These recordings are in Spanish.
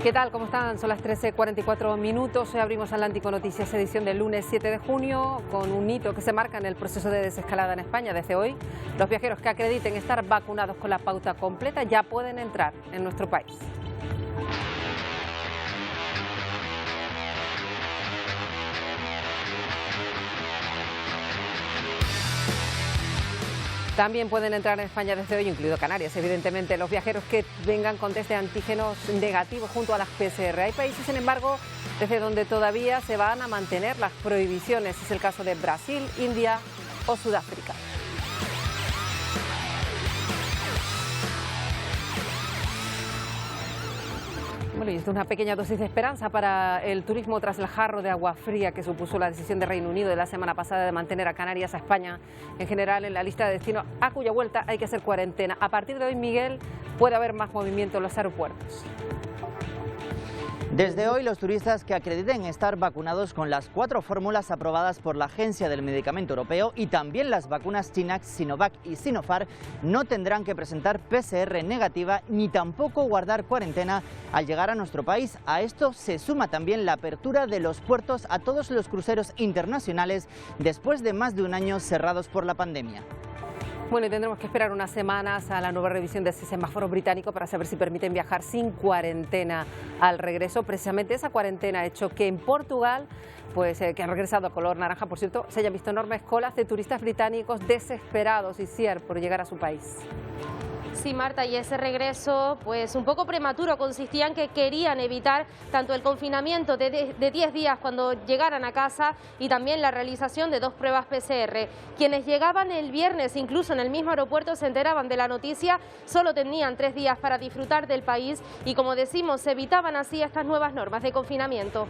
¿Qué tal? ¿Cómo están? Son las 13:44 minutos. Hoy abrimos Atlántico Noticias, edición del lunes 7 de junio, con un hito que se marca en el proceso de desescalada en España. Desde hoy, los viajeros que acrediten estar vacunados con la pauta completa ya pueden entrar en nuestro país. También pueden entrar en España desde hoy, incluido Canarias, evidentemente, los viajeros que vengan con test de antígenos negativos junto a las PCR. Hay países, sin embargo, desde donde todavía se van a mantener las prohibiciones. Es el caso de Brasil, India o Sudáfrica. Bueno, y esto es una pequeña dosis de esperanza para el turismo tras el jarro de agua fría que supuso la decisión de Reino Unido de la semana pasada de mantener a Canarias, a España en general, en la lista de destinos a cuya vuelta hay que hacer cuarentena. A partir de hoy, Miguel, puede haber más movimiento en los aeropuertos. Desde hoy, los turistas que acrediten estar vacunados con las 4 fórmulas aprobadas por la Agencia del Medicamento Europeo y también las vacunas chinas Sinovac y Sinopharm no tendrán que presentar PCR negativa ni tampoco guardar cuarentena al llegar a nuestro país. A esto se suma también la apertura de los puertos a todos los cruceros internacionales después de más de un año cerrados por la pandemia. Bueno, y tendremos que esperar unas semanas a la nueva revisión de ese semáforo británico para saber si permiten viajar sin cuarentena al regreso. Precisamente esa cuarentena ha hecho que en Portugal, que han regresado a color naranja, por cierto, se hayan visto enormes colas de turistas británicos desesperados, Isier, por llegar a su país. Sí, Marta, y ese regreso, pues un poco prematuro, consistía en que querían evitar tanto el confinamiento de 10 días cuando llegaran a casa y también la realización de 2 pruebas PCR. Quienes llegaban el viernes, incluso en el mismo aeropuerto, se enteraban de la noticia, solo tenían 3 días para disfrutar del país y, como decimos, se evitaban así estas nuevas normas de confinamiento.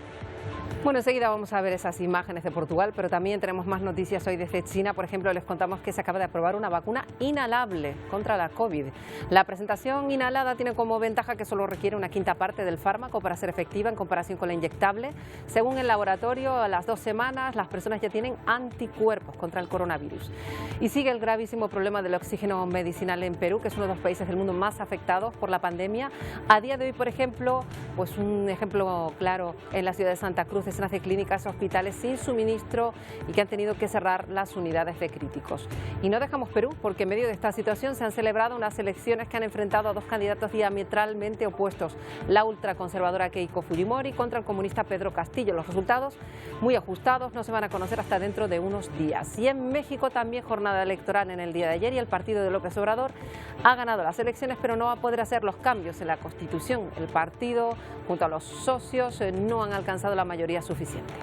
Bueno, enseguida vamos a ver esas imágenes de Portugal, pero también tenemos más noticias hoy desde China. Por ejemplo, les contamos que se acaba de aprobar una vacuna inhalable contra la COVID. La presentación inhalada tiene como ventaja que solo requiere una quinta parte del fármaco para ser efectiva en comparación con la inyectable. Según el laboratorio, a las 2 semanas las personas ya tienen anticuerpos contra el coronavirus. Y sigue el gravísimo problema del oxígeno medicinal en Perú, que es uno de los países del mundo más afectados por la pandemia. A día de hoy, por ejemplo, pues un ejemplo claro en la ciudad de Santa Cruz, decenas de clínicas, hospitales sin suministro y que han tenido que cerrar las unidades de críticos. Y no dejamos Perú, porque en medio de esta situación se han celebrado unas elecciones que han enfrentado a 2 candidatos diametralmente opuestos, la ultraconservadora Keiko Fujimori contra el comunista Pedro Castillo. Los resultados muy ajustados, no se van a conocer hasta dentro de unos días. Y en México también jornada electoral en el día de ayer y el partido de López Obrador ha ganado las elecciones, pero no va a poder hacer los cambios en la Constitución. El partido, junto a los socios, no han alcanzado la mayoría suficiente.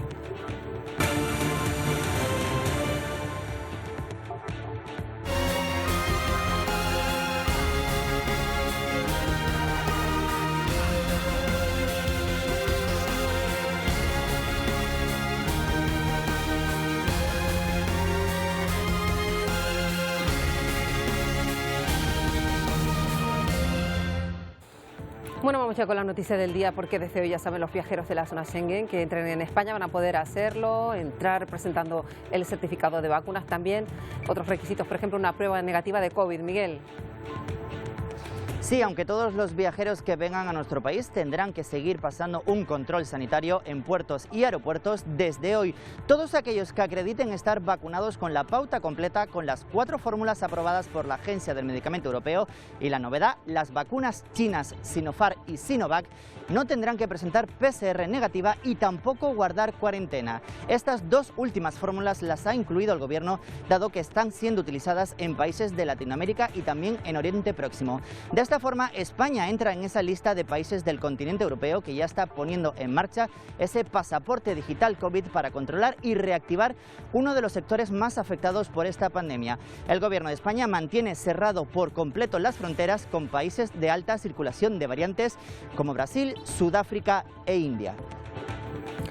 Bueno, vamos ya con la noticia del día, porque desde hoy ya saben los viajeros de la zona Schengen que entren en España van a poder hacerlo, entrar presentando el certificado de vacunas, también otros requisitos, por ejemplo, una prueba negativa de COVID. Miguel. Sí, aunque todos los viajeros que vengan a nuestro país tendrán que seguir pasando un control sanitario en puertos y aeropuertos desde hoy. Todos aquellos que acrediten estar vacunados con la pauta completa con las 4 fórmulas aprobadas por la Agencia del Medicamento Europeo y la novedad, las vacunas chinas Sinopharm y Sinovac no tendrán que presentar PCR negativa y tampoco guardar cuarentena. Estas 2 últimas fórmulas las ha incluido el Gobierno, dado que están siendo utilizadas en países de Latinoamérica y también en Oriente Próximo. De esta forma, España entra en esa lista de países del continente europeo que ya está poniendo en marcha ese pasaporte digital COVID para controlar y reactivar uno de los sectores más afectados por esta pandemia. El Gobierno de España mantiene cerrado por completo las fronteras con países de alta circulación de variantes como Brasil, Sudáfrica e India.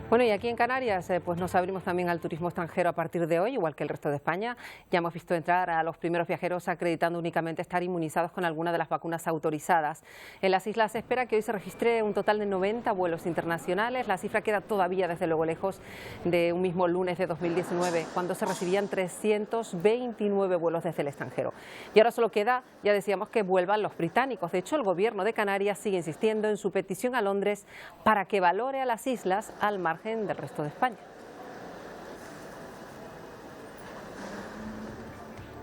Bueno, y aquí en Canarias pues nos abrimos también al turismo extranjero a partir de hoy, igual que el resto de España. Ya hemos visto entrar a los primeros viajeros acreditando únicamente estar inmunizados con alguna de las vacunas autorizadas. En las islas se espera que hoy se registre un total de 90 vuelos internacionales. La cifra queda todavía, desde luego, lejos de un mismo lunes de 2019, cuando se recibían 329 vuelos desde el extranjero. Y ahora solo queda, ya decíamos, que vuelvan los británicos. De hecho, el gobierno de Canarias sigue insistiendo en su petición a Londres para que valore a las islas al margen del resto de España.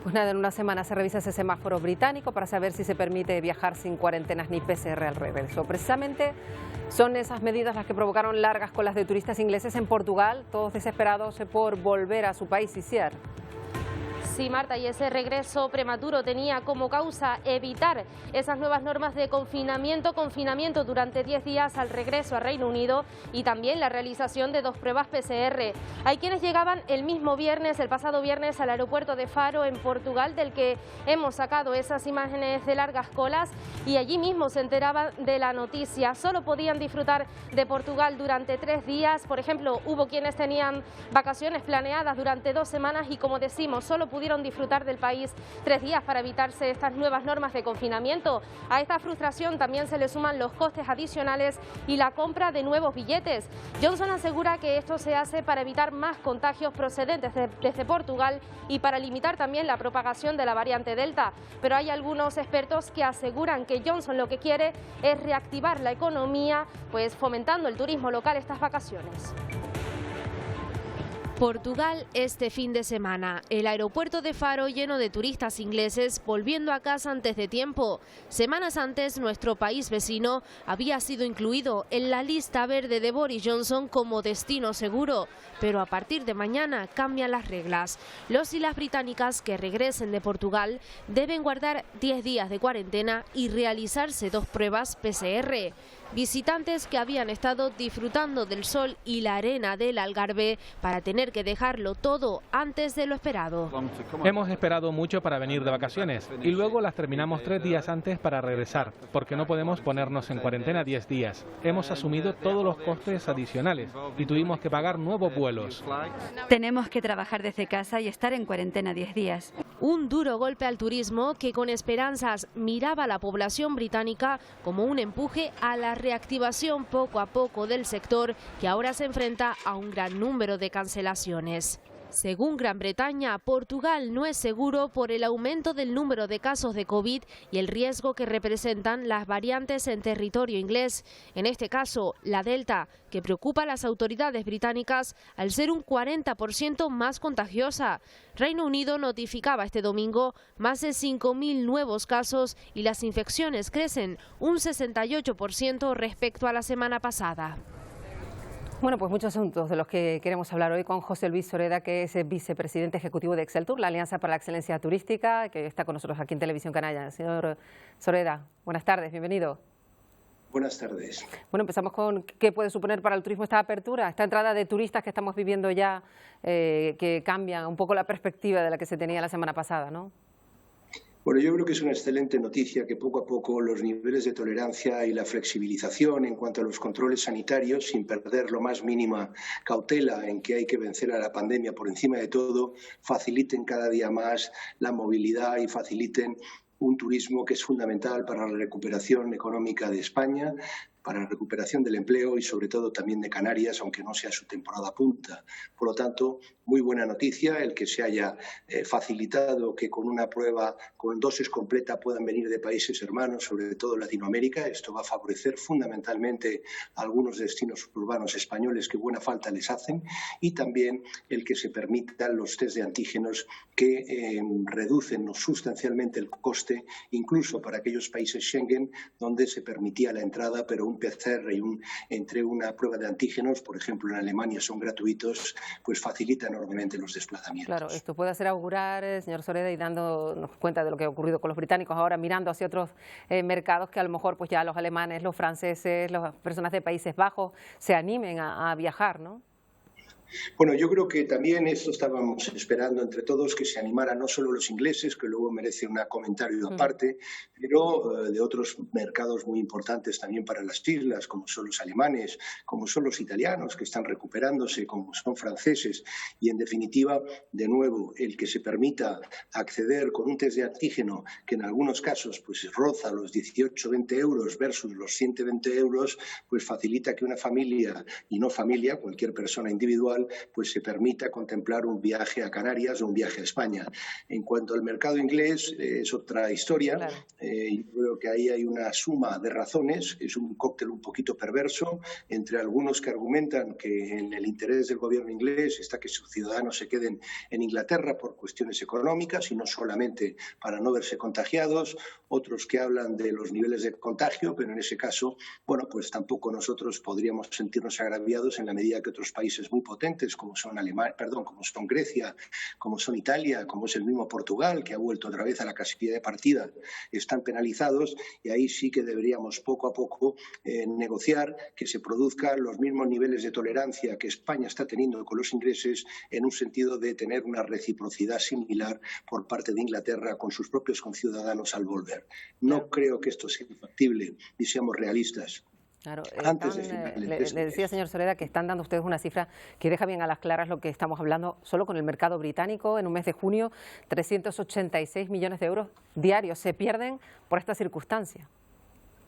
Pues nada, en una semana se revisa ese semáforo británico para saber si se permite viajar sin cuarentenas ni PCR al regreso. Precisamente son esas medidas las que provocaron largas colas de turistas ingleses en Portugal, todos desesperados por volver a su país, Isier. Sí, Marta, y ese regreso prematuro tenía como causa evitar esas nuevas normas de confinamiento durante 10 días al regreso a Reino Unido y también la realización de 2 pruebas PCR. Hay quienes llegaban el pasado viernes, al aeropuerto de Faro en Portugal, del que hemos sacado esas imágenes de largas colas, y allí mismo se enteraban de la noticia. Solo podían disfrutar de Portugal durante 3 días. Por ejemplo, hubo quienes tenían vacaciones planeadas durante 2 semanas y, como decimos, solo pudieron disfrutar del país 3 días para evitarse estas nuevas normas de confinamiento. A esta frustración también se le suman los costes adicionales y la compra de nuevos billetes. Johnson asegura que esto se hace para evitar más contagios procedentes desde Portugal y para limitar también la propagación de la variante Delta. Pero hay algunos expertos que aseguran que Johnson lo que quiere es reactivar la economía, pues fomentando el turismo local estas vacaciones. Portugal este fin de semana. El aeropuerto de Faro lleno de turistas ingleses volviendo a casa antes de tiempo. Semanas antes, nuestro país vecino había sido incluido en la lista verde de Boris Johnson como destino seguro. Pero a partir de mañana cambian las reglas. Los y las británicas que regresen de Portugal deben guardar 10 días de cuarentena y realizarse 2 pruebas PCR. Visitantes que habían estado disfrutando del sol y la arena del Algarve para tener que dejarlo todo antes de lo esperado. Hemos esperado mucho para venir de vacaciones y luego las terminamos 3 días antes para regresar, porque no podemos ponernos en cuarentena 10 días. Hemos asumido todos los costes adicionales y tuvimos que pagar nuevos vuelos. Tenemos que trabajar desde casa y estar en cuarentena 10 días. Un duro golpe al turismo que con esperanzas miraba a la población británica como un empuje a la reactivación poco a poco del sector, que ahora se enfrenta a un gran número de cancelaciones. Según Gran Bretaña, Portugal no es seguro por el aumento del número de casos de COVID y el riesgo que representan las variantes en territorio inglés. En este caso, la Delta, que preocupa a las autoridades británicas al ser un 40% más contagiosa. Reino Unido notificaba este domingo más de 5.000 nuevos casos y las infecciones crecen un 68% respecto a la semana pasada. Bueno, pues muchos asuntos de los que queremos hablar hoy con José Luis Soreda, que es vicepresidente ejecutivo de Exceltur, la Alianza para la Excelencia Turística, que está con nosotros aquí en Televisión Canaria. Señor Soreda, buenas tardes, bienvenido. Buenas tardes. Bueno, empezamos con qué puede suponer para el turismo esta apertura, esta entrada de turistas que estamos viviendo ya, que cambia un poco la perspectiva de la que se tenía la semana pasada, ¿no? Bueno, yo creo que es una excelente noticia que poco a poco los niveles de tolerancia y la flexibilización en cuanto a los controles sanitarios, sin perder lo más mínima cautela en que hay que vencer a la pandemia por encima de todo, faciliten cada día más la movilidad y faciliten un turismo que es fundamental para la recuperación económica de España, para la recuperación del empleo y sobre todo también de Canarias, aunque no sea su temporada punta. Por lo tanto, muy buena noticia el que se haya facilitado que con una prueba con dosis completa puedan venir de países hermanos, sobre todo Latinoamérica. Esto va a favorecer fundamentalmente a algunos destinos urbanos españoles que buena falta les hacen, y también el que se permitan los test de antígenos que reducen sustancialmente el coste, incluso para aquellos países Schengen donde se permitía la entrada, pero un PCR y entre una prueba de antígenos, por ejemplo en Alemania son gratuitos, pues facilita enormemente los desplazamientos. Claro, esto puede hacer augurar, señor Soreda, y dándonos cuenta de lo que ha ocurrido con los británicos, ahora mirando hacia otros mercados que a lo mejor pues ya los alemanes, los franceses, las personas de Países Bajos se animen a viajar, ¿no? Bueno, yo creo que también esto estábamos esperando entre todos, que se animaran no solo los ingleses, que luego merece un comentario aparte, pero de otros mercados muy importantes también para las islas, como son los alemanes, como son los italianos, que están recuperándose, como son franceses. Y, en definitiva, de nuevo, el que se permita acceder con un test de antígeno, que en algunos casos pues roza los 18-20 euros versus los 120 euros, pues facilita que una familia, y no familia, cualquier persona individual, pues se permita contemplar un viaje a Canarias o un viaje a España. En cuanto al mercado inglés, es otra historia. Claro. Yo creo que ahí hay una suma de razones, es un cóctel un poquito perverso, entre algunos que argumentan que en el interés del gobierno inglés está que sus ciudadanos se queden en Inglaterra por cuestiones económicas y no solamente para no verse contagiados, otros que hablan de los niveles de contagio, pero en ese caso, bueno, pues tampoco nosotros podríamos sentirnos agraviados en la medida que otros países muy potentes, como son como son Grecia, como son Italia, como es el mismo Portugal, que ha vuelto otra vez a la casilla de partida, están penalizados, y ahí sí que deberíamos poco a poco negociar que se produzcan los mismos niveles de tolerancia que España está teniendo con los ingleses, en un sentido de tener una reciprocidad similar por parte de Inglaterra con sus propios conciudadanos al volver. No creo que esto sea factible y seamos realistas. Claro, Le decía, señor Soleda, que están dando ustedes una cifra que deja bien a las claras lo que estamos hablando. Solo con el mercado británico, en un mes de junio, 386 millones de euros diarios se pierden por esta circunstancia.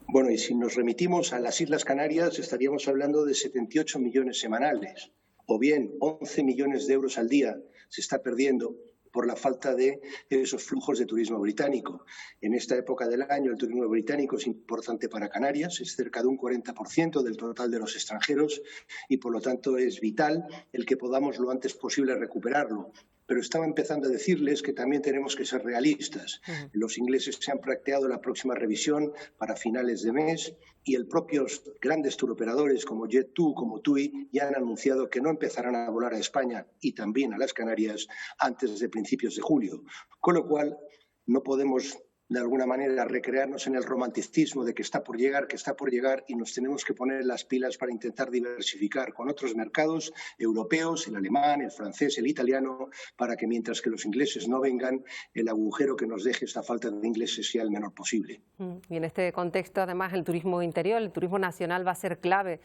Bueno, y si nos remitimos a las Islas Canarias, estaríamos hablando de 78 millones semanales, o bien 11 millones de euros al día se está perdiendo por la falta de esos flujos de turismo británico. En esta época del año el turismo británico es importante para Canarias, es cerca de un 40% del total de los extranjeros y por lo tanto es vital el que podamos lo antes posible recuperarlo. Pero estaba empezando a decirles que también tenemos que ser realistas. Los ingleses se han planteado la próxima revisión para finales de mes y el propios grandes turoperadores como Jet2, como TUI, ya han anunciado que no empezarán a volar a España y también a las Canarias antes de principios de julio. Con lo cual, no podemos de alguna manera recrearnos en el romanticismo de que está por llegar, y nos tenemos que poner las pilas para intentar diversificar con otros mercados europeos, el alemán, el francés, el italiano, para que mientras que los ingleses no vengan, el agujero que nos deje esta falta de ingleses sea el menor posible. Y en este contexto, además, el turismo interior, el turismo nacional va a ser clave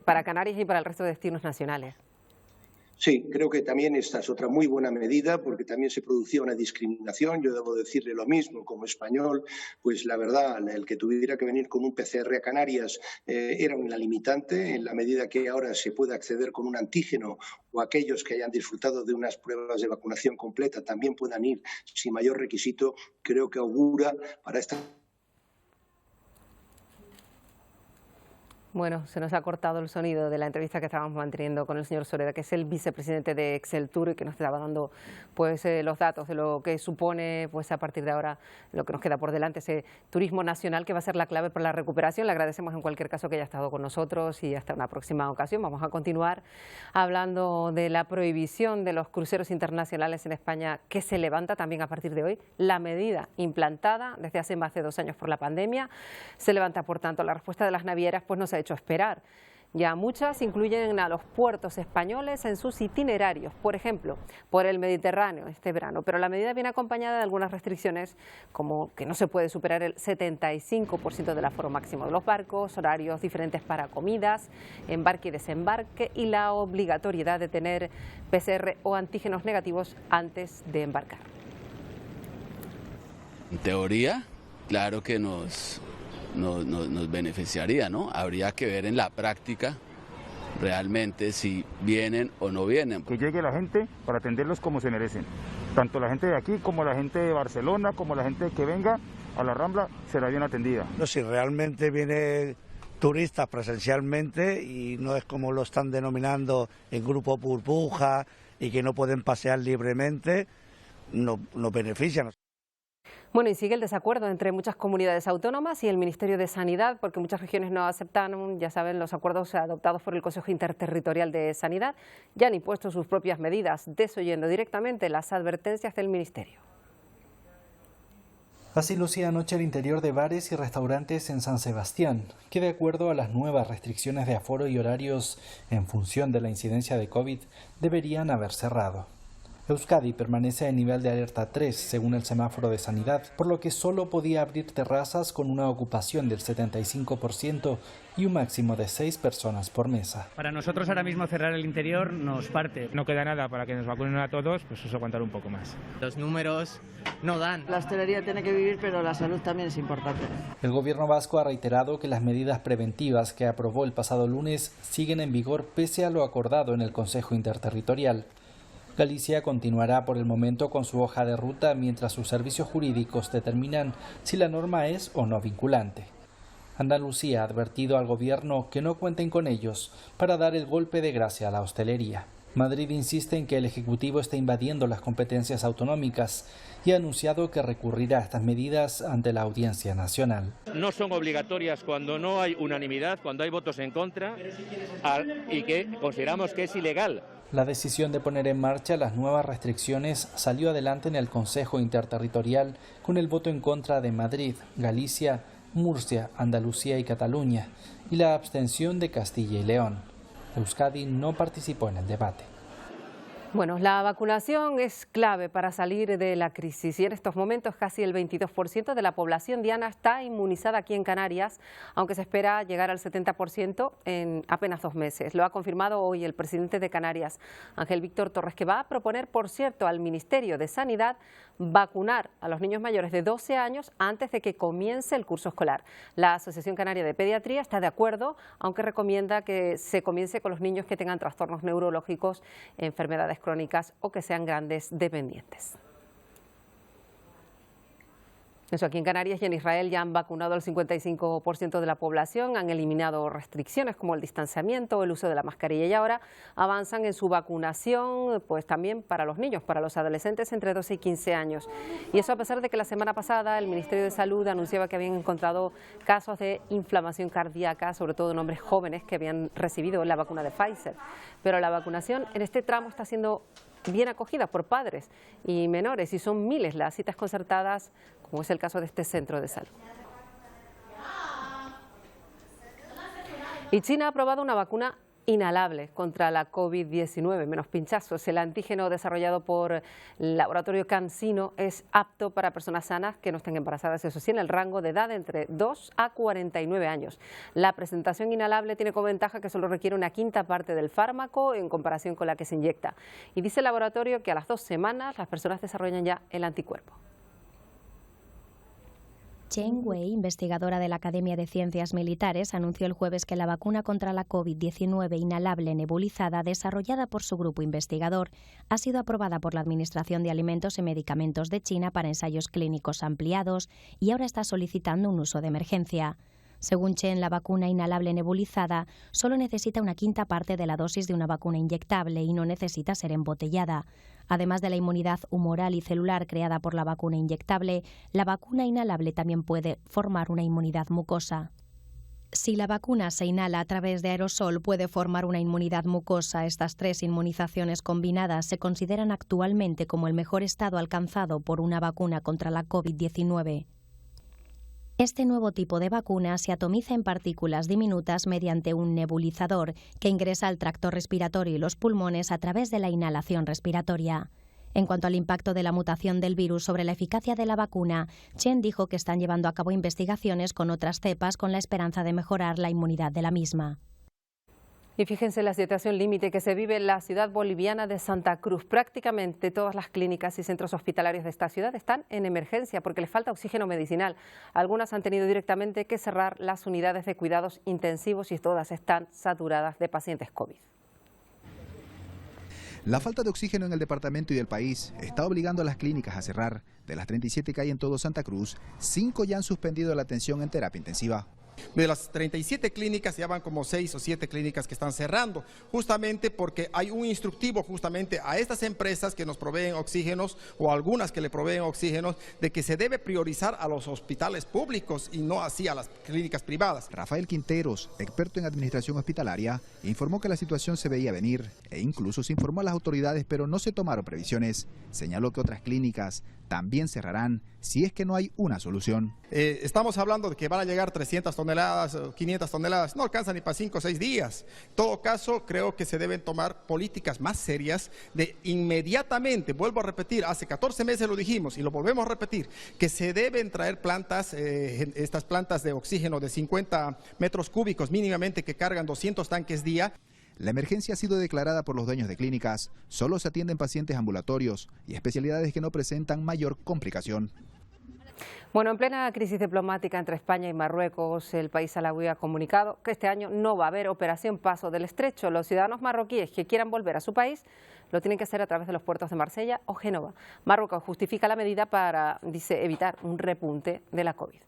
para Canarias y para el resto de destinos nacionales. Sí, creo que también esta es otra muy buena medida, porque también se producía una discriminación. Yo debo decirle lo mismo como español, pues la verdad, el que tuviera que venir con un PCR a Canarias era una limitante, en la medida que ahora se puede acceder con un antígeno, o aquellos que hayan disfrutado de unas pruebas de vacunación completa también puedan ir sin mayor requisito. Creo que augura para esta... Bueno, se nos ha cortado el sonido de la entrevista que estábamos manteniendo con el señor Soleda, que es el vicepresidente de Exceltur y que nos estaba dando pues los datos de lo que supone pues a partir de ahora lo que nos queda por delante, ese turismo nacional que va a ser la clave para la recuperación. Le agradecemos en cualquier caso que haya estado con nosotros y hasta una próxima ocasión. Vamos a continuar hablando de la prohibición de los cruceros internacionales en España, que se levanta también a partir de hoy. La medida implantada desde hace más de 2 años por la pandemia se levanta, por tanto. La respuesta de las navieras pues no se ha hecho esperar. Ya muchas incluyen a los puertos españoles en sus itinerarios, por ejemplo, por el Mediterráneo este verano, pero la medida viene acompañada de algunas restricciones, como que no se puede superar el 75% del aforo máximo de los barcos, horarios diferentes para comidas, embarque y desembarque y la obligatoriedad de tener PCR o antígenos negativos antes de embarcar. En teoría, claro que nos beneficiaría, ¿no? Habría que ver en la práctica realmente si vienen o no vienen. Que llegue la gente para atenderlos como se merecen. Tanto la gente de aquí como la gente de Barcelona, como la gente que venga a la Rambla, será bien atendida. No, si realmente viene turistas presencialmente y no es como lo están denominando en grupo burbuja y que no pueden pasear libremente, nos benefician. Bueno, y sigue el desacuerdo entre muchas comunidades autónomas y el Ministerio de Sanidad, porque muchas regiones no aceptan, ya saben, los acuerdos adoptados por el Consejo Interterritorial de Sanidad. Ya han impuesto sus propias medidas, desoyendo directamente las advertencias del Ministerio. Así lucía anoche el interior de bares y restaurantes en San Sebastián, que de acuerdo a las nuevas restricciones de aforo y horarios en función de la incidencia de COVID, deberían haber cerrado. Euskadi permanece en nivel de alerta 3, según el semáforo de sanidad, por lo que solo podía abrir terrazas con una ocupación del 75% y un máximo de 6 personas por mesa. Para nosotros ahora mismo cerrar el interior nos parte. No queda nada para que nos vacunen a todos, pues eso aguantar un poco más. Los números no dan. La hostelería tiene que vivir, pero la salud también es importante. El gobierno vasco ha reiterado que las medidas preventivas que aprobó el pasado lunes siguen en vigor pese a lo acordado en el Consejo Interterritorial. Galicia continuará por el momento con su hoja de ruta mientras sus servicios jurídicos determinan si la norma es o no vinculante. Andalucía ha advertido al gobierno que no cuenten con ellos para dar el golpe de gracia a la hostelería. Madrid insiste en que el Ejecutivo está invadiendo las competencias autonómicas y ha anunciado que recurrirá a estas medidas ante la Audiencia Nacional. No son obligatorias cuando no hay unanimidad, cuando hay votos en contra y que consideramos que es ilegal. La decisión de poner en marcha las nuevas restricciones salió adelante en el Consejo Interterritorial con el voto en contra de Madrid, Galicia, Murcia, Andalucía y Cataluña y la abstención de Castilla y León. Euskadi no participó en el debate. Bueno, la vacunación es clave para salir de la crisis y en estos momentos casi el 22% de la población diana está inmunizada aquí en Canarias, aunque se espera llegar al 70% en apenas 2 meses. Lo ha confirmado hoy el presidente de Canarias, Ángel Víctor Torres, que va a proponer, por cierto, al Ministerio de Sanidad vacunar a los niños mayores de 12 años antes de que comience el curso escolar. La Asociación Canaria de Pediatría está de acuerdo, aunque recomienda que se comience con los niños que tengan trastornos neurológicos, enfermedades crónicas o que sean grandes dependientes. Eso, aquí en Canarias y en Israel ya han vacunado al 55% de la población, han eliminado restricciones como el distanciamiento o el uso de la mascarilla y ahora avanzan en su vacunación pues también para los niños, para los adolescentes entre 12 y 15 años. Y eso a pesar de que la semana pasada el Ministerio de Salud anunciaba que habían encontrado casos de inflamación cardíaca, sobre todo en hombres jóvenes que habían recibido la vacuna de Pfizer. Pero la vacunación en este tramo está siendo bien acogida por padres y menores y son miles las citas concertadas, como es el caso de este centro de salud. Y China ha aprobado una vacuna inhalable contra la COVID-19, menos pinchazos. El antígeno desarrollado por el laboratorio CanSino es apto para personas sanas que no estén embarazadas, eso sí, en el rango de edad de entre 2 a 49 años. La presentación inhalable tiene como ventaja que solo requiere una quinta parte del fármaco en comparación con la que se inyecta. Y dice el laboratorio que a las 2 semanas las personas desarrollan ya el anticuerpo. Chen Wei, investigadora de la Academia de Ciencias Militares, anunció el jueves que la vacuna contra la COVID-19 inhalable nebulizada, desarrollada por su grupo investigador, ha sido aprobada por la Administración de Alimentos y Medicamentos de China para ensayos clínicos ampliados y ahora está solicitando un uso de emergencia. Según Chen, la vacuna inhalable nebulizada solo necesita una quinta parte de la dosis de una vacuna inyectable y no necesita ser embotellada. Además de la inmunidad humoral y celular creada por la vacuna inyectable, la vacuna inhalable también puede formar una inmunidad mucosa. Si la vacuna se inhala a través de aerosol, puede formar una inmunidad mucosa. Estas 3 inmunizaciones combinadas se consideran actualmente como el mejor estado alcanzado por una vacuna contra la COVID-19. Este nuevo tipo de vacuna se atomiza en partículas diminutas mediante un nebulizador que ingresa al tracto respiratorio y los pulmones a través de la inhalación respiratoria. En cuanto al impacto de la mutación del virus sobre la eficacia de la vacuna, Chen dijo que están llevando a cabo investigaciones con otras cepas con la esperanza de mejorar la inmunidad de la misma. Y fíjense la situación límite que se vive en la ciudad boliviana de Santa Cruz. Prácticamente todas las clínicas y centros hospitalarios de esta ciudad están en emergencia porque les falta oxígeno medicinal. Algunas han tenido directamente que cerrar las unidades de cuidados intensivos y todas están saturadas de pacientes COVID. La falta de oxígeno en el departamento y el país está obligando a las clínicas a cerrar. De las 37 que hay en todo Santa Cruz, 5 ya han suspendido la atención en terapia intensiva. De las 37 clínicas ya van como 6 o 7 clínicas que están cerrando, justamente porque hay un instructivo justamente a estas empresas que nos proveen oxígenos o algunas que le proveen oxígenos, de que se debe priorizar a los hospitales públicos y no así a las clínicas privadas. Rafael Quinteros, experto en administración hospitalaria, informó que la situación se veía venir e incluso se informó a las autoridades, pero no se tomaron previsiones. Señaló que otras clínicas también cerrarán si es que no hay una solución. Estamos hablando de que van a llegar 300 toneladas, 500 toneladas, no alcanza ni para 5 o 6 días. En todo caso, creo que se deben tomar políticas más serias de inmediatamente, vuelvo a repetir, hace 14 meses lo dijimos y lo volvemos a repetir, que se deben traer plantas, estas plantas de oxígeno de 50 metros cúbicos mínimamente que cargan 200 tanques día. La emergencia ha sido declarada por los dueños de clínicas. Solo se atienden pacientes ambulatorios y especialidades que no presentan mayor complicación. Bueno, en plena crisis diplomática entre España y Marruecos, el país alauí ha comunicado que este año no va a haber operación Paso del Estrecho. Los ciudadanos marroquíes que quieran volver a su país lo tienen que hacer a través de los puertos de Marsella o Génova. Marruecos justifica la medida para, dice, evitar un repunte de la COVID.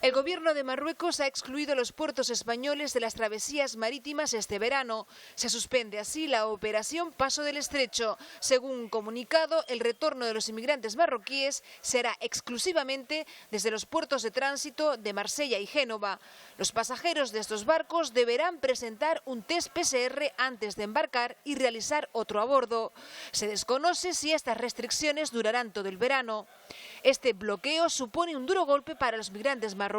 El gobierno de Marruecos ha excluido los puertos españoles de las travesías marítimas este verano. Se suspende así la operación Paso del Estrecho. Según un comunicado, el retorno de los inmigrantes marroquíes será exclusivamente desde los puertos de tránsito de Marsella y Génova. Los pasajeros de estos barcos deberán presentar un test PCR antes de embarcar y realizar otro a bordo. Se desconoce si estas restricciones durarán todo el verano. Este bloqueo supone un duro golpe para los migrantes marroquíes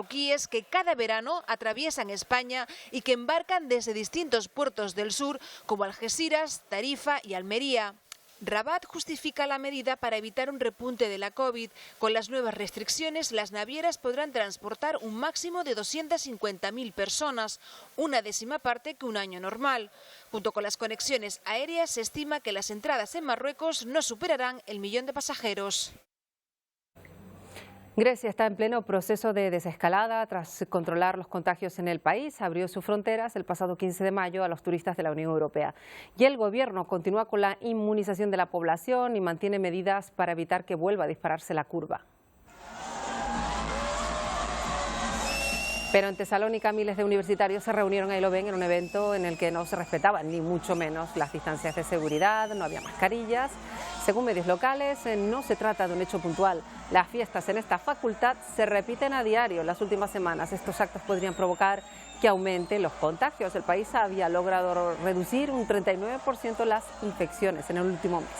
que cada verano atraviesan España y que embarcan desde distintos puertos del sur como Algeciras, Tarifa y Almería. Rabat justifica la medida para evitar un repunte de la COVID. Con las nuevas restricciones, las navieras podrán transportar un máximo de 250.000 personas, una décima parte que un año normal. Junto con las conexiones aéreas, se estima que las entradas en Marruecos no superarán el 1.000.000 de pasajeros. Grecia está en pleno proceso de desescalada tras controlar los contagios en el país. Abrió sus fronteras el pasado 15 de mayo a los turistas de la Unión Europea. Y el gobierno continúa con la inmunización de la población y mantiene medidas para evitar que vuelva a dispararse la curva. Pero en Tesalónica miles de universitarios se reunieron, ahí lo ven, en un evento en el que no se respetaban ni mucho menos las distancias de seguridad, no había mascarillas. Según medios locales, no se trata de un hecho puntual. Las fiestas en esta facultad se repiten a diario en las últimas semanas. Estos actos podrían provocar que aumenten los contagios. El país había logrado reducir un 39% las infecciones en el último mes.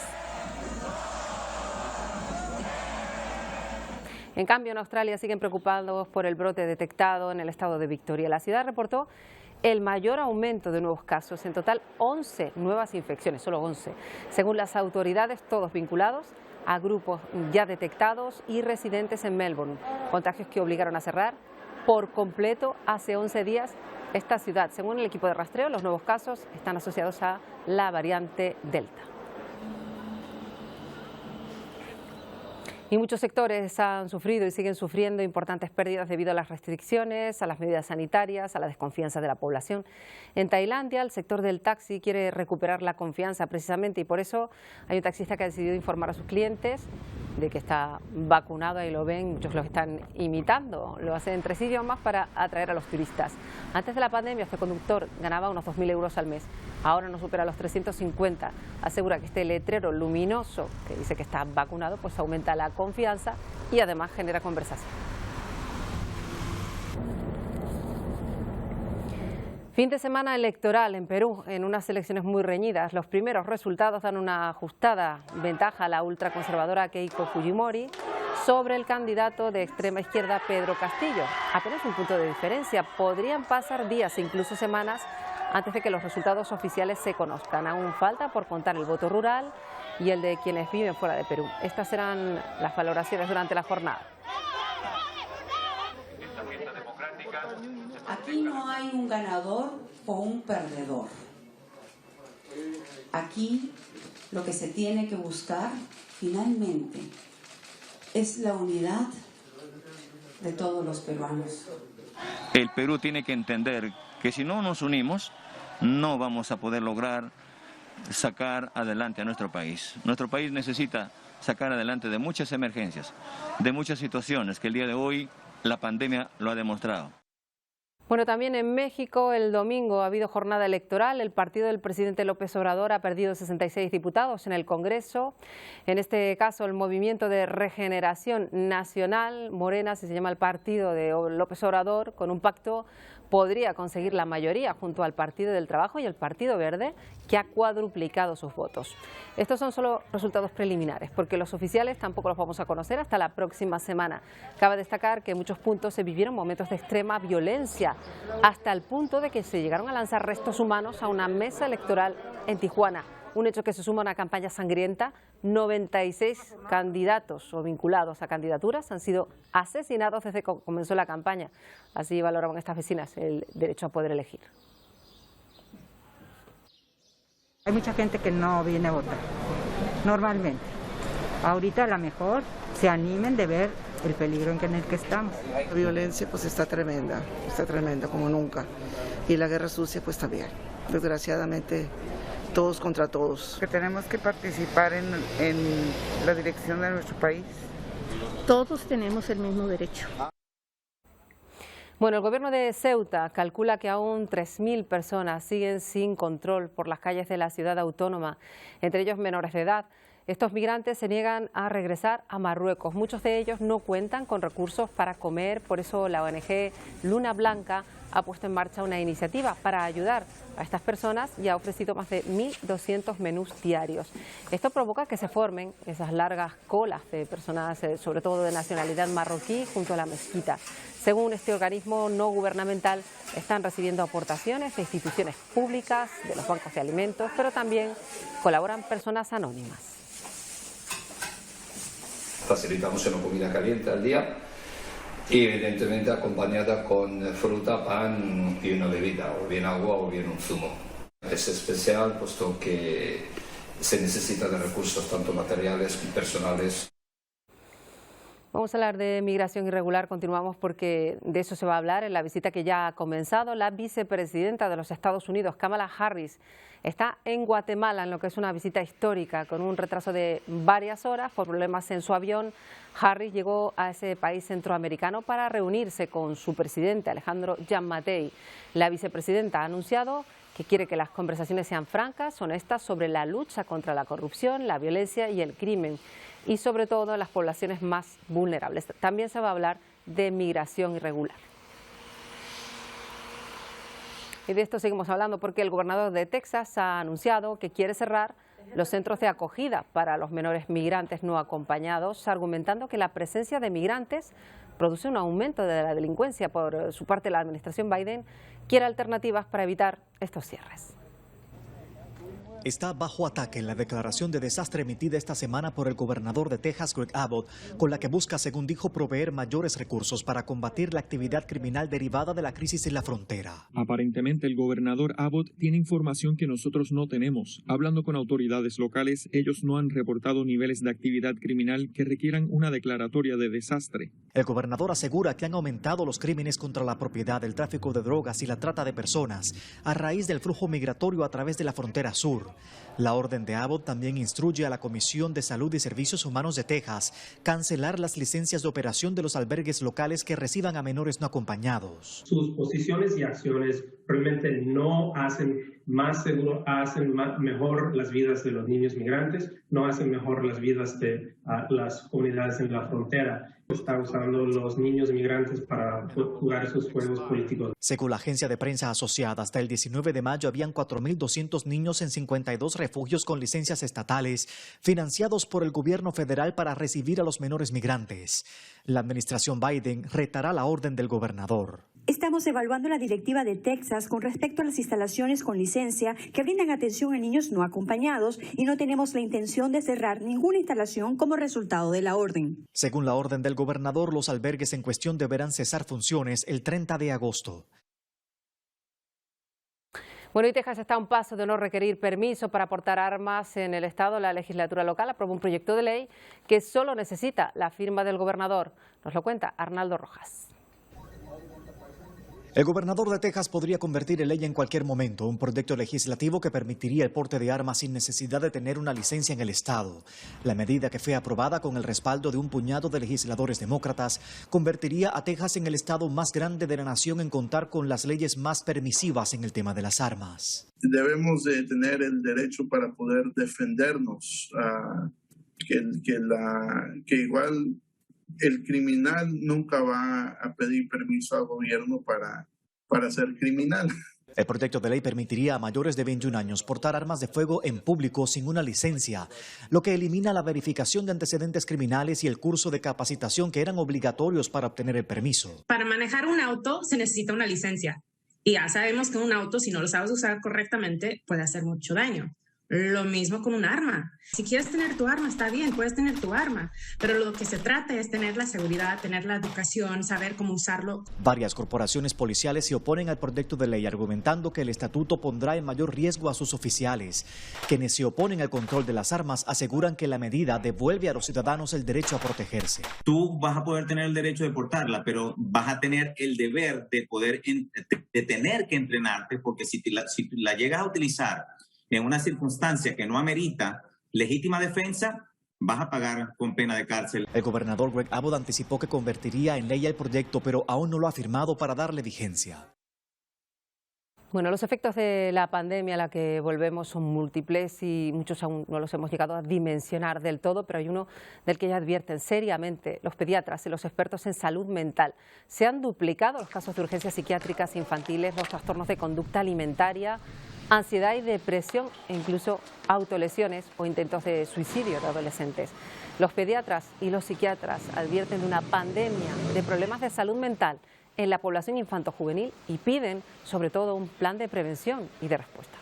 En cambio, en Australia siguen preocupados por el brote detectado en el estado de Victoria. La ciudad reportó el mayor aumento de nuevos casos, en total 11 nuevas infecciones, solo 11. Según las autoridades, todos vinculados a grupos ya detectados y residentes en Melbourne. Contagios que obligaron a cerrar por completo hace 11 días esta ciudad. Según el equipo de rastreo, los nuevos casos están asociados a la variante Delta. Y muchos sectores han sufrido y siguen sufriendo importantes pérdidas debido a las restricciones, a las medidas sanitarias, a la desconfianza de la población. En Tailandia, el sector del taxi quiere recuperar la confianza precisamente y por eso hay un taxista que ha decidido informar a sus clientes de que está vacunado, ahí lo ven, muchos lo están imitando, lo hacen en 3 idiomas para atraer a los turistas. Antes de la pandemia este conductor ganaba unos 2.000 euros al mes, ahora no supera los 350. Asegura que este letrero luminoso que dice que está vacunado pues aumenta la confianza y además genera conversación. Fin de semana electoral en Perú, en unas elecciones muy reñidas. Los primeros resultados dan una ajustada ventaja a la ultraconservadora Keiko Fujimori sobre el candidato de extrema izquierda Pedro Castillo. Apenas un punto de diferencia. Podrían pasar días, incluso semanas, antes de que los resultados oficiales se conozcan. Aún falta por contar el voto rural y el de quienes viven fuera de Perú. Estas serán las valoraciones durante la jornada. Aquí no hay un ganador o un perdedor. Aquí lo que se tiene que buscar finalmente es la unidad de todos los peruanos. El Perú tiene que entender que si no nos unimos, no vamos a poder lograr sacar adelante a nuestro país. Nuestro país necesita sacar adelante de muchas emergencias, de muchas situaciones que el día de hoy La pandemia lo ha demostrado. Bueno, también en México el domingo ha habido jornada electoral. El partido del presidente López Obrador ha perdido 66 diputados en el Congreso. En este caso, el Movimiento de Regeneración Nacional, Morena, se llama el partido de López Obrador, con un pacto podría conseguir la mayoría junto al Partido del Trabajo y el Partido Verde, que ha cuadruplicado sus votos. Estos son solo resultados preliminares, porque los oficiales tampoco los vamos a conocer hasta la próxima semana. Cabe destacar que en muchos puntos se vivieron momentos de extrema violencia, hasta el punto de que se llegaron a lanzar restos humanos a una mesa electoral en Tijuana. Un hecho que se suma a una campaña sangrienta. 96 candidatos o vinculados a candidaturas han sido asesinados desde que comenzó la campaña. Así valoraban estas vecinas el derecho a poder elegir. Hay mucha gente que no viene a votar, normalmente. Ahorita a lo mejor se animen de ver el peligro en el que estamos. La violencia pues está tremenda como nunca. Y la guerra sucia pues también. Desgraciadamente, todos contra todos. Que tenemos que participar en la dirección de nuestro país. Todos tenemos el mismo derecho. Bueno, el gobierno de Ceuta calcula que aún 3.000 personas siguen sin control por las calles de la ciudad autónoma, entre ellos menores de edad. Estos migrantes se niegan a regresar a Marruecos. Muchos de ellos no cuentan con recursos para comer, por eso la ONG Luna Blanca ha puesto en marcha una iniciativa para ayudar a estas personas y ha ofrecido más de 1.200 menús diarios. Esto provoca que se formen esas largas colas de personas, sobre todo de nacionalidad marroquí, junto a la mezquita. Según este organismo no gubernamental, están recibiendo aportaciones de instituciones públicas, de los bancos de alimentos, pero también colaboran personas anónimas. Facilitamos una comida caliente al día y evidentemente acompañada con fruta, pan y una bebida, o bien agua o bien un zumo. Es especial puesto que se necesita de recursos tanto materiales como personales. Vamos a hablar de migración irregular, continuamos porque de eso se va a hablar en la visita que ya ha comenzado. La vicepresidenta de los Estados Unidos, Kamala Harris, está en Guatemala en lo que es una visita histórica con un retraso de varias horas por problemas en su avión. Harris llegó a ese país centroamericano para reunirse con su presidente, Alejandro Giammattei. La vicepresidenta ha anunciado que quiere que las conversaciones sean francas, honestas sobre la lucha contra la corrupción, la violencia y el crimen, y sobre todo en las poblaciones más vulnerables. También se va a hablar de migración irregular. Y de esto seguimos hablando porque el gobernador de Texas ha anunciado que quiere cerrar los centros de acogida para los menores migrantes no acompañados, argumentando que la presencia de migrantes produce un aumento de la delincuencia. Por su parte, la administración Biden quiere alternativas para evitar estos cierres. Está bajo ataque en la declaración de desastre emitida esta semana por el gobernador de Texas, Greg Abbott, con la que busca, según dijo, proveer mayores recursos para combatir la actividad criminal derivada de la crisis en la frontera. Aparentemente, el gobernador Abbott tiene información que nosotros no tenemos. Hablando con autoridades locales, ellos no han reportado niveles de actividad criminal que requieran una declaratoria de desastre. El gobernador asegura que han aumentado los crímenes contra la propiedad, el tráfico de drogas y la trata de personas a raíz del flujo migratorio a través de la frontera sur. La orden de Abbott también instruye a la Comisión de Salud y Servicios Humanos de Texas cancelar las licencias de operación de los albergues locales que reciban a menores no acompañados. Sus posiciones y acciones realmente no hacen más seguro, hacen mejor las vidas de los niños migrantes, no hacen mejor las vidas de las comunidades en la frontera. Está usando los niños migrantes para jugar sus juegos políticos. Según la agencia de prensa asociada, hasta el 19 de mayo habían 4.200 niños en 52 refugios con licencias estatales financiados por el gobierno federal para recibir a los menores migrantes. La administración Biden retará la orden del gobernador. Estamos evaluando la directiva de Texas con respecto a las instalaciones con licencia que brindan atención a niños no acompañados y no tenemos la intención de cerrar ninguna instalación como resultado de la orden. Según la orden del gobernador, los albergues en cuestión deberán cesar funciones el 30 de agosto. Bueno, y Texas está a un paso de no requerir permiso para portar armas en el estado. La legislatura local aprobó un proyecto de ley que solo necesita la firma del gobernador. Nos lo cuenta Arnaldo Rojas. El gobernador de Texas podría convertir en ley en cualquier momento un proyecto legislativo que permitiría el porte de armas sin necesidad de tener una licencia en el estado. La medida, que fue aprobada con el respaldo de un puñado de legisladores demócratas, convertiría a Texas en el estado más grande de la nación en contar con las leyes más permisivas en el tema de las armas. Debemos de tener el derecho para poder defendernos, que igual el criminal nunca va a pedir permiso al gobierno para ser criminal. El proyecto de ley permitiría a mayores de 21 años portar armas de fuego en público sin una licencia, lo que elimina la verificación de antecedentes criminales y el curso de capacitación que eran obligatorios para obtener el permiso. Para manejar un auto se necesita una licencia y ya sabemos que un auto, si no lo sabes usar correctamente, puede hacer mucho daño. Lo mismo con un arma. Si quieres tener tu arma, está bien, puedes tener tu arma, pero lo que se trata es tener la seguridad, tener la educación, saber cómo usarlo. Varias corporaciones policiales se oponen al proyecto de ley, argumentando que el estatuto pondrá en mayor riesgo a sus oficiales. Quienes se oponen al control de las armas aseguran que la medida devuelve a los ciudadanos el derecho a protegerse. Tú vas a poder tener el derecho de portarla, pero vas a tener el deber de poder, de tener que entrenarte, porque si la llegas a utilizar en una circunstancia que no amerita legítima defensa, vas a pagar con pena de cárcel. El gobernador Greg Abbott anticipó que convertiría en ley el proyecto, pero aún no lo ha firmado para darle vigencia. Bueno, los efectos de la pandemia a la que volvemos son múltiples y muchos aún no los hemos llegado a dimensionar del todo, pero hay uno del que ya advierten seriamente los pediatras y los expertos en salud mental. Se han duplicado los casos de urgencias psiquiátricas infantiles, los trastornos de conducta alimentaria, ansiedad y depresión e incluso autolesiones o intentos de suicidio de adolescentes. Los pediatras y los psiquiatras advierten de una pandemia de problemas de salud mental en la población infanto-juvenil y piden sobre todo un plan de prevención y de respuesta.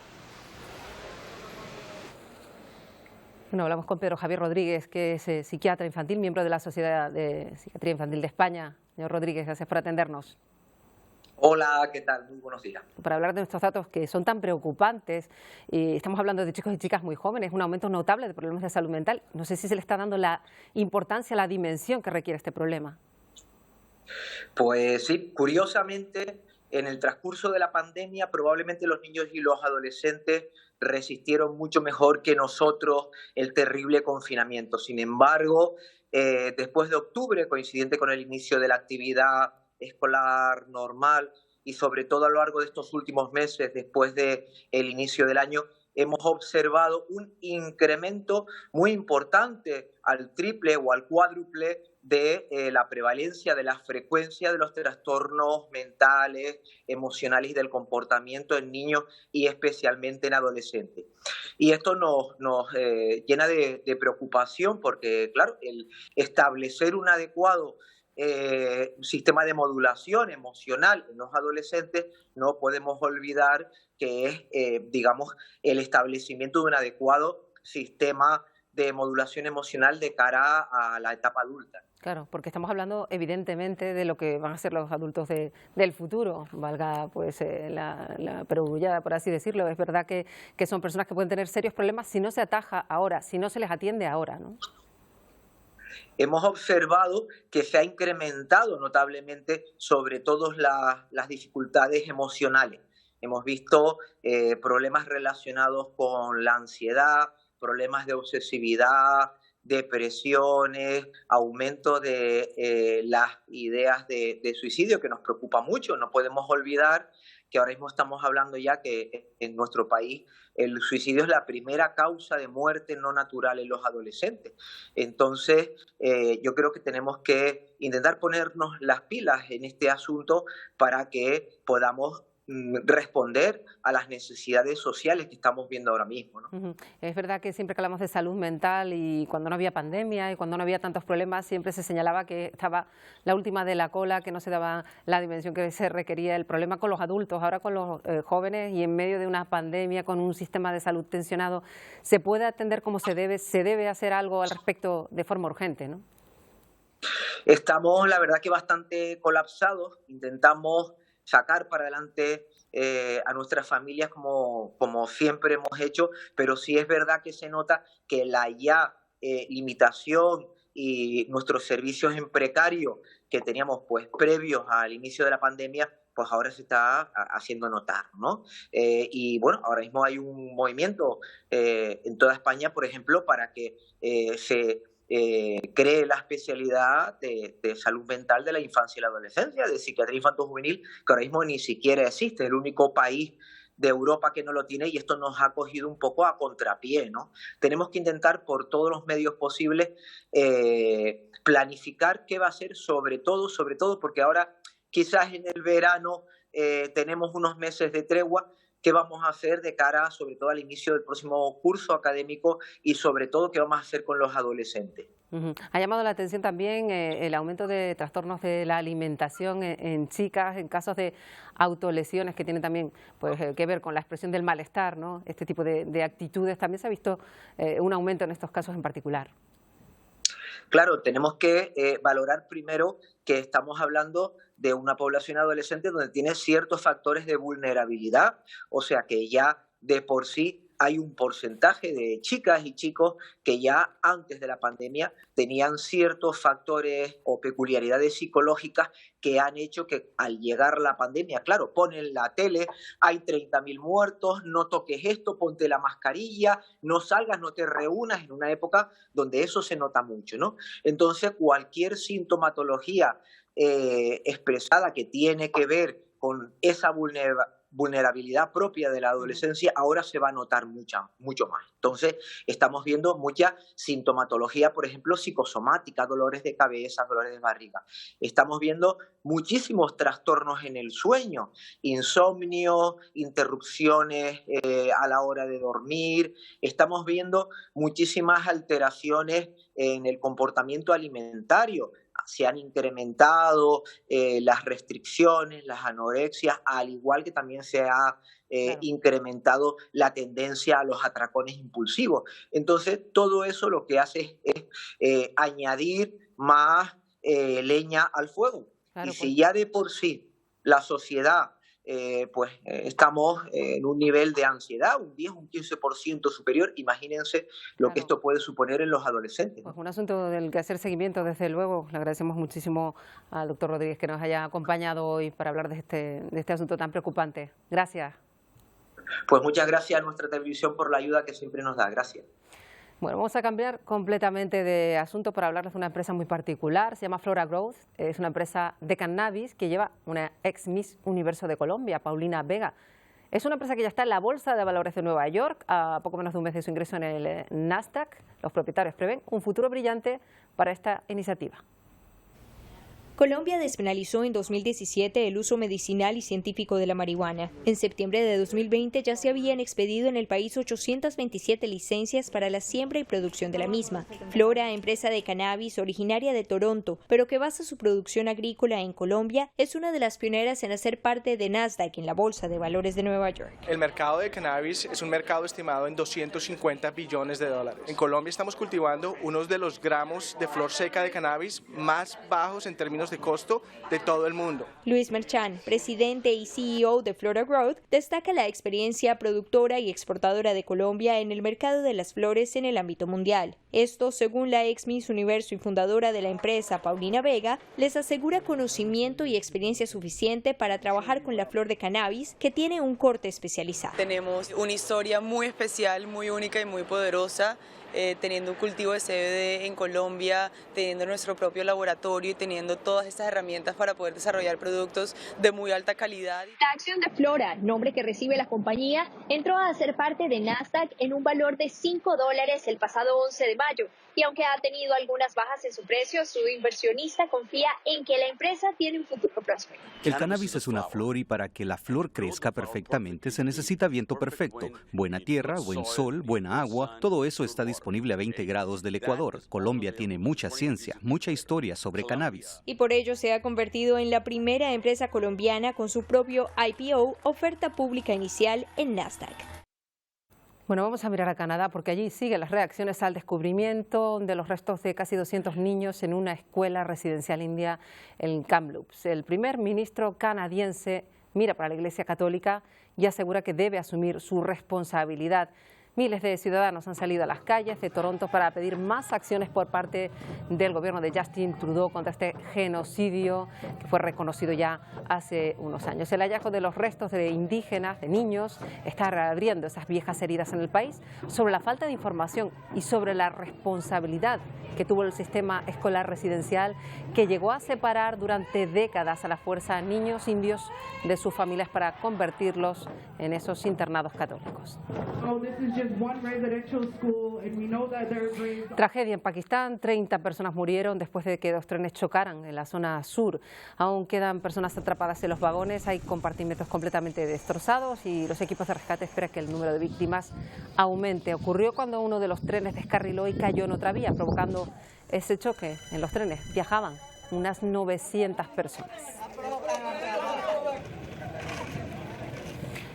Bueno, hablamos con Pedro Javier Rodríguez, que es psiquiatra infantil, miembro de la Sociedad de Psiquiatría Infantil de España. Señor Rodríguez, gracias por atendernos. Hola, ¿qué tal? Muy buenos días. Para hablar de nuestros datos que son tan preocupantes, y estamos hablando de chicos y chicas muy jóvenes, un aumento notable de problemas de salud mental. No sé si se le está dando la importancia, la dimensión que requiere este problema. Pues sí, curiosamente, en el transcurso de la pandemia, probablemente los niños y los adolescentes resistieron mucho mejor que nosotros el terrible confinamiento. Sin embargo, después de octubre, coincidente con el inicio de la actividad escolar normal y sobre todo a lo largo de estos últimos meses, después del inicio del año, hemos observado un incremento muy importante al triple o al cuádruple de la prevalencia de la frecuencia de los trastornos mentales, emocionales y del comportamiento en niños y especialmente en adolescentes. Y esto nos llena de preocupación porque, claro, el establecer un adecuado sistema de modulación emocional en los adolescentes, no podemos olvidar que es, digamos, el establecimiento de un adecuado sistema de modulación emocional de cara a la etapa adulta. Claro, porque estamos hablando evidentemente de lo que van a ser los adultos del futuro, valga pues la perullada, por así decirlo. Es verdad que son personas que pueden tener serios problemas si no se ataja ahora, si no se les atiende ahora, ¿no? Hemos observado que se ha incrementado notablemente sobre todo las dificultades emocionales. Hemos visto problemas relacionados con la ansiedad, problemas de obsesividad, depresiones, aumento de las ideas de suicidio, que nos preocupa mucho. No podemos olvidar que ahora mismo estamos hablando ya que en nuestro país el suicidio es la primera causa de muerte no natural en los adolescentes. Entonces, yo creo que tenemos que intentar ponernos las pilas en este asunto para que podamos responder a las necesidades sociales que estamos viendo ahora mismo, ¿no? Es verdad que siempre que hablamos de salud mental y cuando no había pandemia y cuando no había tantos problemas, siempre se señalaba que estaba la última de la cola, que no se daba la dimensión que se requería. El problema con los adultos, ahora con los jóvenes y en medio de una pandemia con un sistema de salud tensionado, ¿se puede atender como se debe hacer algo al respecto de forma urgente, ¿no? Estamos, la verdad, que bastante colapsados. Intentamos sacar para adelante a nuestras familias como siempre hemos hecho, pero sí es verdad que se nota que la limitación y nuestros servicios en precario que teníamos pues previos al inicio de la pandemia pues ahora se está haciendo notar, ¿no? Y bueno, ahora mismo hay un movimiento en toda España, por ejemplo, para que se cree la especialidad de salud mental de la infancia y la adolescencia, de psiquiatría infanto-juvenil, que ahora mismo ni siquiera existe, es el único país de Europa que no lo tiene, y esto nos ha cogido un poco a contrapié, ¿no? Tenemos que intentar por todos los medios posibles planificar qué va a ser, sobre todo porque ahora quizás en el verano tenemos unos meses de tregua. ¿Qué vamos a hacer de cara, sobre todo, al inicio del próximo curso académico y, sobre todo, qué vamos a hacer con los adolescentes? Ha llamado la atención también el aumento de trastornos de la alimentación en chicas, en casos de autolesiones que tienen también pues, que ver con la expresión del malestar, ¿no? Este tipo de actitudes. También se ha visto un aumento en estos casos en particular. Claro, tenemos que valorar primero que estamos hablando de una población adolescente donde tiene ciertos factores de vulnerabilidad, o sea que ya de por sí hay un porcentaje de chicas y chicos que ya antes de la pandemia tenían ciertos factores o peculiaridades psicológicas que han hecho que al llegar la pandemia, claro, ponen la tele, hay 30.000 muertos, no toques esto, ponte la mascarilla, no salgas, no te reúnas, en una época donde eso se nota mucho, ¿no? Entonces, cualquier sintomatología expresada que tiene que ver con esa vulnerabilidad propia de la adolescencia ahora se va a notar mucho más. Entonces, estamos viendo mucha sintomatología, por ejemplo, psicosomática, dolores de cabeza, dolores de barriga. Estamos viendo muchísimos trastornos en el sueño, insomnio, interrupciones a la hora de dormir. Estamos viendo muchísimas alteraciones en el comportamiento alimentario. Se han incrementado las restricciones, las anorexias, al igual que también se ha incrementado la tendencia a los atracones impulsivos. Entonces, todo eso lo que hace es añadir más leña al fuego. Claro, y si ya de por sí la sociedad estamos en un nivel de ansiedad, un 10, un 15% superior, imagínense lo que esto puede suponer en los adolescentes, ¿no? Pues un asunto del que hacer seguimiento, desde luego. Le agradecemos muchísimo al doctor Rodríguez que nos haya acompañado hoy para hablar de este asunto tan preocupante. Gracias. Pues muchas gracias a nuestra televisión por la ayuda que siempre nos da. Gracias. Bueno, vamos a cambiar completamente de asunto para hablarles de una empresa muy particular. Se llama Flora Growth, es una empresa de cannabis que lleva una ex Miss Universo de Colombia, Paulina Vega. Es una empresa que ya está en la Bolsa de Valores de Nueva York, a poco menos de un mes de su ingreso en el Nasdaq. Los propietarios prevén un futuro brillante para esta iniciativa. Colombia despenalizó en 2017 el uso medicinal y científico de la marihuana. En septiembre de 2020 ya se habían expedido en el país 827 licencias para la siembra y producción de la misma. Flora, empresa de cannabis originaria de Toronto, pero que basa su producción agrícola en Colombia, es una de las pioneras en hacer parte de Nasdaq en la Bolsa de Valores de Nueva York. El mercado de cannabis es un mercado estimado en 250 billones de dólares. En Colombia estamos cultivando unos de los gramos de flor seca de cannabis más bajos en términos de costo de todo el mundo. Luis Merchan, presidente y CEO de Flora Growth, destaca la experiencia productora y exportadora de Colombia en el mercado de las flores en el ámbito mundial. Esto, según la ex Miss Universo y fundadora de la empresa, Paulina Vega, les asegura conocimiento y experiencia suficiente para trabajar con la flor de cannabis, que tiene un corte especializado. Tenemos una historia muy especial, muy única y muy poderosa. Teniendo un cultivo de CBD en Colombia, teniendo nuestro propio laboratorio y teniendo todas estas herramientas para poder desarrollar productos de muy alta calidad. La acción de Flora, nombre que recibe la compañía, entró a ser parte de Nasdaq en un valor de $5 el pasado 11 de mayo. Y aunque ha tenido algunas bajas en su precio, su inversionista confía en que la empresa tiene un futuro próspero. El cannabis es una flor y para que la flor crezca perfectamente se necesita viento perfecto, buena tierra, buen sol, buena agua, todo eso está disponible a 20 grados del Ecuador. Colombia tiene mucha ciencia, mucha historia sobre cannabis. Y por ello se ha convertido en la primera empresa colombiana con su propio IPO, oferta pública inicial en Nasdaq. Bueno, vamos a mirar a Canadá porque allí siguen las reacciones al descubrimiento de los restos de casi 200 niños en una escuela residencial india en Kamloops. El primer ministro canadiense mira para la Iglesia Católica y asegura que debe asumir su responsabilidad. Miles de ciudadanos han salido a las calles de Toronto para pedir más acciones por parte del gobierno de Justin Trudeau contra este genocidio que fue reconocido ya hace unos años. El hallazgo de los restos de indígenas, de niños, está reabriendo esas viejas heridas en el país sobre la falta de información y sobre la responsabilidad que tuvo el sistema escolar residencial, que llegó a separar durante décadas a la fuerza niños indios de sus familias para convertirlos en esos internados católicos. Tragedia en Pakistán, 30 personas murieron después de que 2 trenes chocaran en la zona sur. Aún quedan personas atrapadas en los vagones, hay compartimentos completamente destrozados y los equipos de rescate esperan que el número de víctimas aumente. Ocurrió cuando uno de los trenes descarriló y cayó en otra vía, provocando ese choque. En los trenes viajaban unas 900 personas.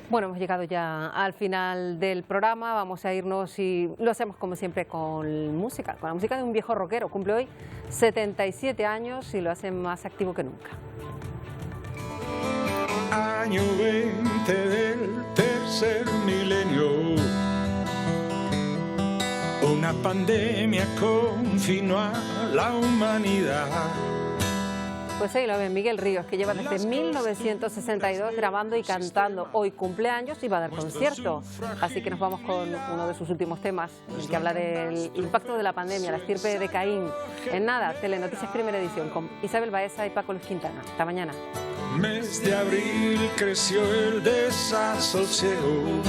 Bueno, hemos llegado ya al final del programa, vamos a irnos y lo hacemos como siempre con música, con la música de un viejo rockero. Cumple hoy 77 años y lo hace más activo que nunca. Año 20 del tercer milenio, una pandemia confinó a la humanidad. Pues ahí lo ven, Miguel Ríos, que lleva desde 1962 grabando y cantando. Hoy cumpleaños y va a dar concierto. Así que nos vamos con uno de sus últimos temas, que habla del impacto de la pandemia, la estirpe de Caín. En nada, Telenoticias Primera Edición, con Isabel Baeza y Paco Luis Quintana. Hasta mañana. Mes de abril creció el desasosiego.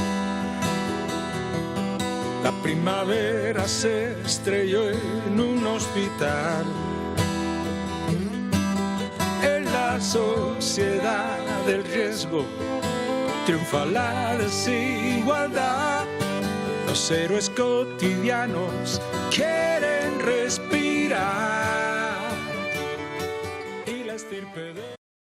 La primavera se estrelló en un hospital. La sociedad del riesgo triunfa la desigualdad. Los héroes cotidianos quieren respirar y la estirpe de